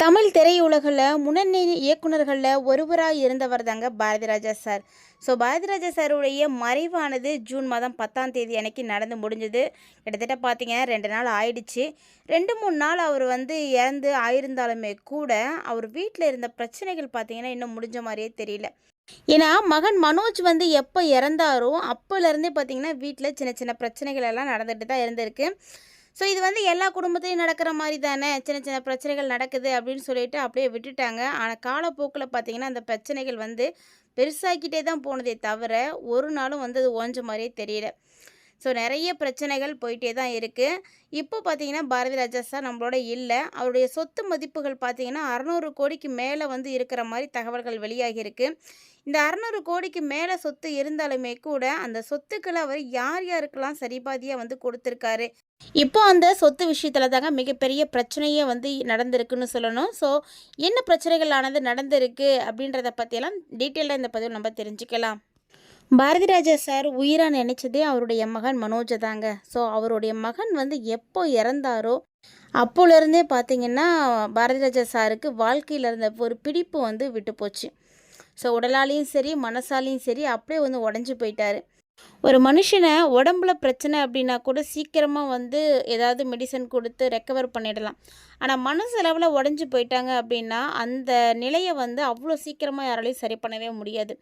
தமிழ் திரையுலகில் முன்னணி இயக்குனர்களில் ஒருவராக இருந்தவர் தாங்க பாரதிராஜா சார். பாரதிராஜா சாருடைய மறைவானது ஜூன் மாதம் 10ஆம் தேதி அன்னைக்கு நடந்து முடிஞ்சது. கிட்டத்தட்ட பார்த்தீங்கன்னா 2 நாள் ஆயிடுச்சு. 2-3 நாள் அவர் இறந்து ஆயிருந்தாலுமே கூட அவர் வீட்டில் இருந்த பிரச்சனைகள் பார்த்தீங்கன்னா இன்னும் முடிஞ்ச மாதிரியே தெரியல. ஏன்னா மகன் மனோஜ் எப்போ இறந்தாரோ அப்போலேருந்தே பார்த்தீங்கன்னா வீட்டில் சின்ன சின்ன பிரச்சனைகள் எல்லாம் நடந்துட்டு தான் இருந்திருக்கு. இது எல்லா குடும்பத்திலையும் நடக்கிற மாதிரி தானே, சின்ன சின்ன பிரச்சனைகள் நடக்குது அப்படின்னு சொல்லிட்டு அப்படியே விட்டுட்டாங்க. ஆனால் காலப்போக்கில் பார்த்தீங்கன்னா அந்த பிரச்சனைகள் பெருசாக்கிட்டே தான் போனதே தவிர ஒரு நாளும் அது ஓஞ்ச மாதிரியே தெரியல. நிறைய பிரச்சனைகள் போயிட்டே தான் இருக்குது. இப்போ பார்த்தீங்கன்னா பாரதிராஜா சார் நம்மளோட இல்லை. அவருடைய சொத்து மதிப்புகள் பார்த்தீங்கன்னா 600 கோடிக்கு மேலே இருக்கிற மாதிரி தகவல்கள் வெளியாகியிருக்கு. இந்த 600 கோடிக்கு மேலே சொத்து இருந்தாலுமே கூட அந்த சொத்துக்களை அவர் யார் யாருக்கெல்லாம் சரிபாதியாக கொடுத்துருக்காரு. இப்போ அந்த சொத்து விஷயத்தில் தாங்க மிகப்பெரிய பிரச்சனையே நடந்திருக்குன்னு சொல்லணும். என்ன பிரச்சனைகள் நடந்திருக்கு அப்படின்றத பற்றியெல்லாம் டீட்டெயிலாக இந்த பதிவு நம்ம தெரிஞ்சுக்கலாம். பாரதிராஜா சார் உயிராக நினச்சதே அவருடைய மகன் மனோஜை தாங்க. அவருடைய மகன் எப்போ இறந்தாரோ அப்போலேருந்தே பார்த்திங்கன்னா பாரதிராஜா சாருக்கு வாழ்க்கையில் இருந்த ஒரு பிடிப்பு விட்டு போச்சு. உடலாலையும் சரி மனசாலையும் சரி அப்படியே உடஞ்சி போயிட்டார். ஒரு மனுஷனை உடம்புல பிரச்சனை அப்படின்னா கூட சீக்கிரமாக ஏதாவது மெடிசன் கொடுத்து ரெக்கவர் பண்ணிடலாம். ஆனால் மனசளவில் உடஞ்சி போயிட்டாங்க அப்படின்னா அந்த நிலையை அவ்வளோ சீக்கிரமாக யாராலையும் சரி பண்ணவே முடியாது.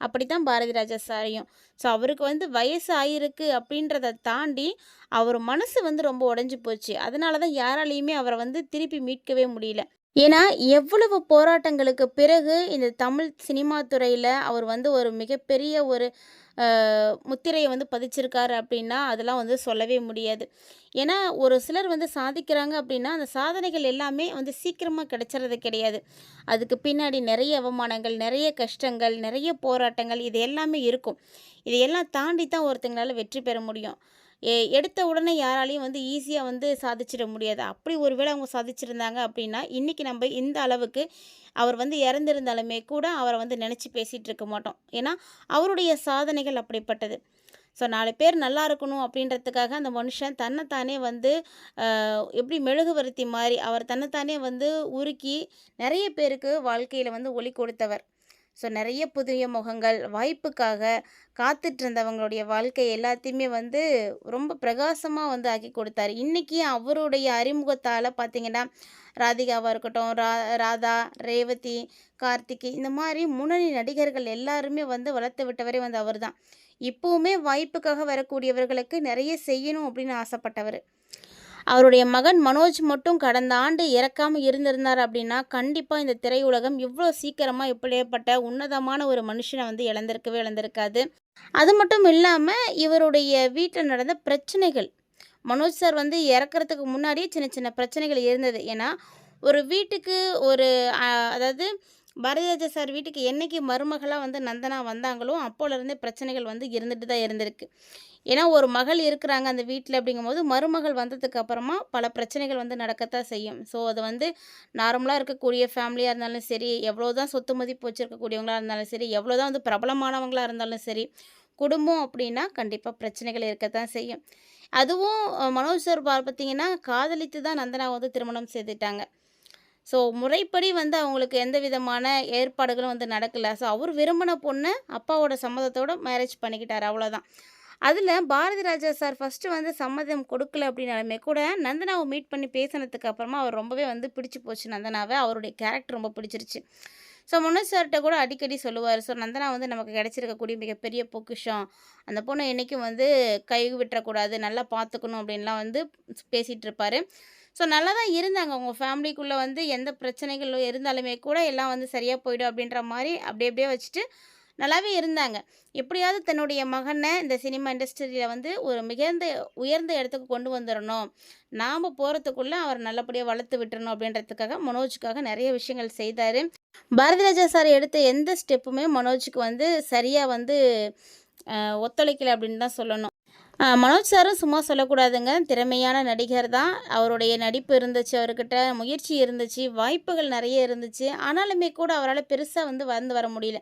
அப்படி தான் பாரதிராஜா சாரையும். அவருக்கு வயசு ஆகிருக்கு அப்படின்றத தாண்டி அவர் மனசு ரொம்ப உடஞ்சி போச்சு. அதனால தான் யாராலையுமே அவரை திருப்பி மீட்கவே முடியல. ஏன்னா எவ்வளவு போராட்டங்களுக்கு பிறகு இந்த தமிழ் சினிமா துறையில் அவர் ஒரு மிகப்பெரிய ஒரு முத்திரையை பதிச்சிருக்காரு அப்படின்னா அதெல்லாம் சொல்லவே முடியாது. ஏன்னா ஒரு சிலர் சாதிக்கிறாங்க அப்படின்னா அந்த சாதனைகள் எல்லாமே சீக்கிரமாக கிடைச்சிறது கிடையாது. அதுக்கு பின்னாடி நிறைய அவமானங்கள், நிறைய கஷ்டங்கள், நிறைய போராட்டங்கள் இது எல்லாமே இருக்கும். இதையெல்லாம் தாண்டி தான் ஒருத்தங்களால் வெற்றி பெற முடியும். எடுத்த உடனே யாராலையும் ஈஸியாக சாதிச்சிட முடியாது. அப்படி ஒரு வேளை அவங்க சாதிச்சிருந்தாங்க அப்படின்னா இன்றைக்கி நம்ம இந்த அளவுக்கு அவர் இறந்திருந்தாலுமே கூட அவரை நினச்சி பேசிகிட்டு இருக்க மாட்டோம். ஏன்னா அவருடைய சாதனைகள் அப்படிப்பட்டது. 4 பேர் நல்லா இருக்கணும் அப்படின்றதுக்காக அந்த மனுஷன் தன்னைத்தானே எப்படி மெழுகுவர்த்தி மாதிரி அவர் தன்னைத்தானே உருக்கி நிறைய பேருக்கு வாழ்க்கையில் ஒளி கொடுத்தவர். நிறைய புதிய முகங்கள் வாய்ப்புக்காக காத்துட்டு இருந்தவங்களுடைய வாழ்க்கை எல்லாத்தையுமே ரொம்ப பிரகாசமாக ஆக்கி கொடுத்தாரு. இன்றைக்கி அவருடைய அறிமுகத்தால் பார்த்திங்கன்னா ராதிகாவாக இருக்கட்டும், ராதா, ரேவதி, கார்த்திகி இந்த மாதிரி முன்னணி நடிகர்கள் எல்லாருமே வளர்த்து விட்டவரே அவர் தான். இப்போவுமே வாய்ப்புக்காக வரக்கூடியவர்களுக்கு நிறைய செய்யணும் அப்படின்னு ஆசைப்பட்டவர். அவருடைய மகன் மனோஜ் மட்டும் கடந்த ஆண்டு இறக்காமல் இருந்திருந்தார் அப்படின்னா கண்டிப்பாக இந்த திரையுலகம் இவ்வளோ சீக்கிரமாக இப்படியேப்பட்ட உன்னதமான ஒரு மனுஷனை இழந்திருக்காது. அது மட்டும் இல்லாமல் இவருடைய வீட்டில் நடந்த பிரச்சனைகள், மனோஜ் சார் இறக்கிறதுக்கு முன்னாடியே சின்ன சின்ன பிரச்சனைகள் இருந்தது. ஏன்னா ஒரு வீட்டுக்கு ஒரு அதாவது பாரதிராஜா சார் வீட்டுக்கு என்றைக்கு மருமகளாக நந்தனா வந்தாங்களோ அப்போலேருந்தே பிரச்சனைகள் இருந்துட்டு தான் இருந்திருக்கு. ஏன்னா ஒரு மகள் இருக்கிறாங்க அந்த வீட்டில் அப்படிங்கும்போது மருமகள் வந்ததுக்கு அப்புறமா பல பிரச்சனைகள் நடக்கத்தான் செய்யும். அது நார்மலாக இருக்கக்கூடிய ஃபேமிலியாக இருந்தாலும் சரி, எவ்வளோ தான் சொத்து மதிப்பு வச்சுருக்கக்கூடியவங்களாக இருந்தாலும் சரி, எவ்வளோ தான் பிரபலமானவங்களாக இருந்தாலும் சரி, குடும்பம் அப்படின்னா கண்டிப்பாக பிரச்சனைகள் இருக்கத்தான் செய்யும். அதுவும் மனோஜ் சார் பார்த்திங்கன்னா காதலித்து தான் நந்தனா திருமணம் செய்துட்டாங்க. முறைப்படி அவங்களுக்கு எந்த விதமான ஏற்பாடுகளும் நடக்கலை. அவர் விரும்பின பொண்ணை அப்பாவோட சம்மதத்தோடு மேரேஜ் பண்ணிக்கிட்டார், அவ்வளோதான். அதில் பாரதிராஜா சார் ஃபஸ்ட்டு சம்மதம் கொடுக்கல அப்படின்னாலுமே கூட நந்தனாவை மீட் பண்ணி பேசினதுக்கு அப்புறமா அவர் ரொம்பவே பிடிச்சி போச்சு நந்தனாவை. அவருடைய கேரக்டர் ரொம்ப பிடிச்சிருச்சு. மனோஜ் சார்கிட்ட கூட அடிக்கடி சொல்லுவார், நந்தனா நமக்கு கிடச்சிருக்கக்கூடிய மிகப்பெரிய பொக்கிஷம், அந்த பொண்ணை என்றைக்கும் கை விட்டுறக்கூடாது, நல்லா பார்த்துக்கணும் அப்படின்லாம் பேசிகிட்டு இருப்பார். நல்லா தான் இருந்தாங்க. அவங்க ஃபேமிலிக்குள்ளே எந்த பிரச்சனைகள் இருந்தாலுமே கூட எல்லாம் சரியாக போயிடும் அப்படின்ற மாதிரி அப்படி அப்படியே வச்சுட்டு நல்லாவே இருந்தாங்க. எப்படியாவது தன்னுடைய மகனை இந்த சினிமா இண்டஸ்ட்ரியில் ஒரு உயர்ந்த இடத்துக்கு கொண்டு வந்துடணும், நாம் போகிறதுக்குள்ளே அவர் நல்லபடியாக வளர்த்து விட்டுறணும் அப்படின்றதுக்காக மனோஜுக்காக நிறைய விஷயங்கள் செய்தார். பாரதிராஜா சார் எடுத்த எந்த ஸ்டெப்புமே மனோஜுக்கு சரியாக ஒத்துழைக்கலை அப்படின்னு தான் சொல்லணும். மனோஜ் சாரும் சும்மா சொல்லக்கூடாதுங்க, திறமையான நடிகர் தான். அவருடைய நடிப்பு இருந்துச்சு, அவர்கிட்ட முயற்சி இருந்துச்சு, வாய்ப்புகள் நிறைய இருந்துச்சு. ஆனாலுமே கூட அவரால் பெருசாக வர முடியல.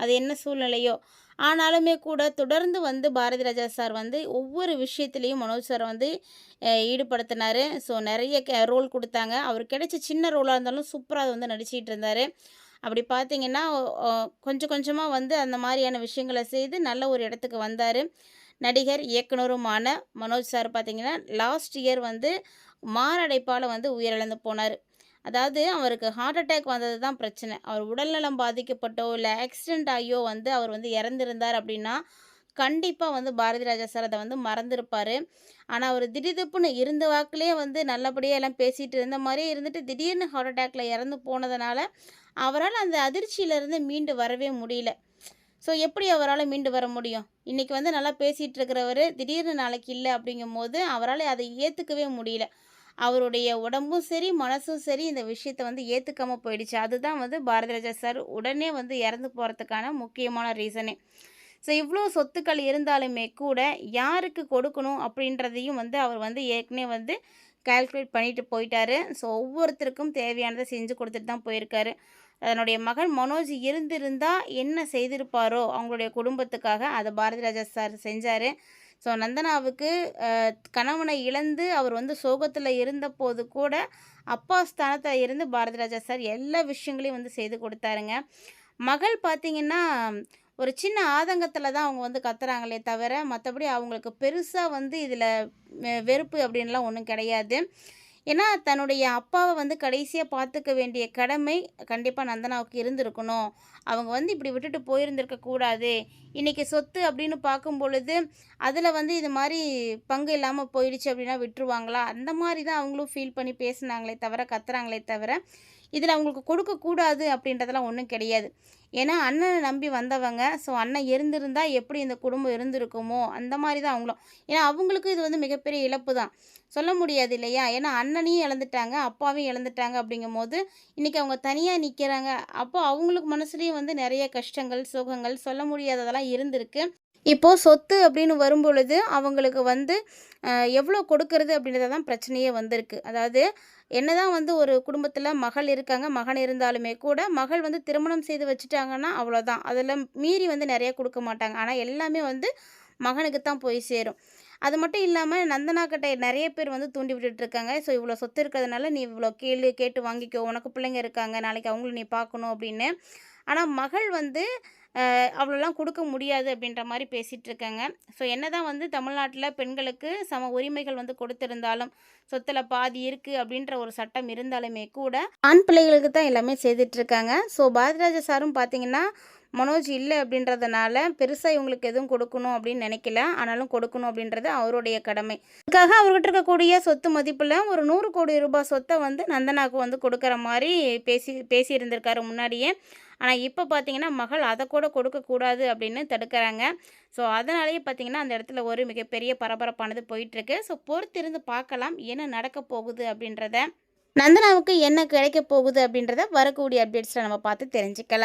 அது என்ன சூழ்நிலையோ ஆனாலுமே கூட தொடர்ந்து வந்து பாரதி ராஜா சார் வந்து ஒவ்வொரு விஷயத்துலேயும் மனோஜ் சாரை வந்து ஈடுபடுத்தினார். ஸோ நிறைய ரோல் கொடுத்தாங்க. அவருக்கு கிடைச்ச சின்ன ரோலாக இருந்தாலும் சூப்பராக வந்து நடிச்சிட்டு இருந்தார். அப்படி பார்த்தீங்கன்னா கொஞ்சம் கொஞ்சமாக வந்து அந்த மாதிரியான விஷயங்களை செய்து நல்ல ஒரு இடத்துக்கு வந்தார். நடிகர் இயக்குனருமான மனோஜ் சார் பார்த்தீங்கன்னா லாஸ்ட் இயர் வந்து மாரடைப்பால் வந்து உயிரிழந்து போனார். அதாவது அவருக்கு ஹார்ட் அட்டாக் வந்தது தான் பிரச்சனை. அவர் உடல்நலம் பாதிக்கப்பட்டோ இல்லை ஆக்சிடென்ட் ஆகியோ வந்து அவர் வந்து இறந்திருந்தார் அப்படின்னா கண்டிப்பாக வந்து பாரதி ராஜா சார் அதை வந்து மறந்துருப்பார். ஆனால் அவர் திடீர்னு இருந்த வாக்கிலே வந்து நல்லபடியாக எல்லாம் பேசிகிட்டு இருந்த மாதிரியே இருந்துட்டு திடீர்னு ஹார்ட் அட்டாக்ல இறந்து போனதுனால அவரால் அந்த அதிர்ச்சியிலேருந்து மீண்டு வரவே முடியல. ஸோ எப்படி அவரால் மீண்டு வர முடியும்? இன்றைக்கி வந்து நல்லா பேசிகிட்டு இருக்கிறவர் திடீர்னு நாளைக்கு இல்லை அப்படிங்கும்போது அவரால் அதை ஏற்றுக்கவே முடியல. அவருடைய உடம்பும் சரி மனசும் சரி இந்த விஷயத்தை வந்து ஏற்றுக்காமல் போயிடுச்சு. அதுதான் வந்து பாரதி ராஜா சார் உடனே வந்து இறந்து போகிறதுக்கான முக்கியமான ரீசனே. ஸோ இவ்வளோ சொத்துக்கள் இருந்தாலுமே கூட யாருக்கு கொடுக்கணும் அப்படின்றதையும் வந்து அவர் வந்து ஏற்கனவே வந்து கால்குலேட் பண்ணிட்டு போயிட்டாரு. ஸோ ஒவ்வொருத்தருக்கும் தேவையானதை செஞ்சு கொடுத்துட்டு தான் போயிருக்காரு. அதனுடைய மகன் மனோஜ் இருந்திருந்தா என்ன செய்திருப்பாரோ அவங்களுடைய குடும்பத்துக்காக அதை பாரதி ராஜா சார் செஞ்சார். ஸோ நந்தனாவுக்கு கணவனை இழந்து அவர் வந்து சோகத்தில் இருந்தபோது கூட அப்பா ஸ்தானத்தில் இருந்து பாரதி ராஜா சார் எல்லா விஷயங்களையும் வந்து செய்து கொடுத்தாருங்க. மகள் பார்த்திங்கன்னா ஒரு சின்ன ஆதங்கத்தில் தான் அவங்க வந்து கத்துறாங்களே தவிர மற்றபடி அவங்களுக்கு பெருசாக வந்து இதில் வெறுப்பு அப்படின்லாம் ஒன்றும் கிடையாது. ஏன்னா தன்னுடைய அப்பாவை வந்து கடைசியாக பார்த்துக்க வேண்டிய கடமை கண்டிப்பாக நந்தனாவுக்கு இருந்திருக்கணும். அவங்க வந்து இப்படி விட்டுட்டு போயிருந்திருக்க கூடாது. இன்றைக்கி சொத்து அப்படின்னு பார்க்கும் பொழுது அதில் வந்து இது மாதிரி பங்கு இல்லாமல் போயிடுச்சு அப்படின்னா விட்டுருவாங்களா? அந்த மாதிரி தான் அவங்களும் ஃபீல் பண்ணி பேசுனாங்களே தவிர கத்துறாங்களே தவிர இதில் அவங்களுக்கு கொடுக்கக்கூடாது அப்படின்றதெல்லாம் ஒன்றும் கிடையாது. ஏன்னா அண்ணனை நம்பி வந்தவங்க. ஸோ அண்ணன் இருந்திருந்தால் எப்படி இந்த குடும்பம் இருந்திருக்குமோ அந்த மாதிரி தான் அவங்களும். ஏன்னா அவங்களுக்கும் இது வந்து மிகப்பெரிய இழப்பு தான். சொல்ல முடியாது இல்லையா? ஏன்னா அண்ணனையும் இழந்துட்டாங்க, அப்பாவையும் இழந்துட்டாங்க அப்படிங்கும்போது இன்றைக்கி அவங்க தனியாக நிற்கிறாங்க. அப்போ அவங்களுக்கு மனசுலேயும் வந்து நிறைய கஷ்டங்கள், சோகங்கள் சொல்ல முடியாததெல்லாம் இருந்திருக்கு. இப்போது சொத்து அப்படின்னு வரும்பொழுது அவங்களுக்கு வந்து எவ்வளோ கொடுக்கறது அப்படின்றது தான் பிரச்சனையே வந்திருக்கு. அதாவது என்னதான் வந்து ஒரு குடும்பத்தில் மகள் இருக்காங்க, மகன் இருந்தாலுமே கூட மகள் வந்து திருமணம் செய்து வச்சுட்டாங்கன்னா அவ்வளோதான். அதில் மீறி வந்து நிறைய கொடுக்க மாட்டாங்க. ஆனால் எல்லாமே வந்து மகனுக்கு தான் போய் சேரும். அது மட்டும் இல்லாமல் நந்தனா கிட்ட நிறைய பேர் வந்து தூண்டி விட்டுட்ருக்காங்க. ஸோ இவ்வளோ சொத்து இருக்கிறதுனால நீ இவ்வளோ கேட்டு வாங்கிக்கோ, உனக்கு பிள்ளைங்க இருக்காங்க, நாளைக்கு அவங்கள நீ பார்க்கணும் அப்படின்னு. ஆனால் மகள் வந்து அவ்வளோலாம் கொடுக்க முடியாது அப்படின்ற மாதிரி பேசிகிட்டு இருக்காங்க. ஸோ என்ன தான் வந்து தமிழ்நாட்டில் பெண்களுக்கு சம உரிமைகள் வந்து கொடுத்திருந்தாலும் சொத்தில் பாதி இருக்குது அப்படின்ற ஒரு சட்டம் இருந்தாலுமே கூட ஆண் பிள்ளைகளுக்கு தான் எல்லாமே செய்துட்ருக்காங்க. ஸோ பாரதிராஜா சாரும் பார்த்திங்கன்னா மனோஜ் இல்லை அப்படின்றதுனால பெருசாக இவங்களுக்கு எதுவும் கொடுக்கணும் அப்படின்னு நினைக்கல. ஆனாலும் கொடுக்கணும் அப்படின்றது அவருடைய கடமை. அதுக்காக அவர்கிட்ட இருக்கக்கூடிய சொத்து மதிப்பில் ஒரு 100 கோடி ரூபாய் சொத்தை வந்து நந்தனாவுக்கு வந்து கொடுக்குற மாதிரி பேசியிருந்திருக்காரு முன்னாடியே. ஆனால் இப்போ பார்த்தீங்கன்னா மகள் அதை கூட கொடுக்கக்கூடாது அப்படின்னு தடுக்கிறாங்க. ஸோ அதனாலேயே பார்த்தீங்கன்னா அந்த இடத்துல ஒரு மிகப்பெரிய பரபரப்பானது போயிட்டுருக்கு. ஸோ பொறுத்திருந்து பார்க்கலாம் என்ன நடக்க போகுது அப்படின்றத. நந்தனாவுக்கு என்ன கிடைக்க போகுது அப்படின்றத வரக்கூடிய அப்டேட்ஸில் நம்ம பார்த்து தெரிஞ்சுக்கலாம்.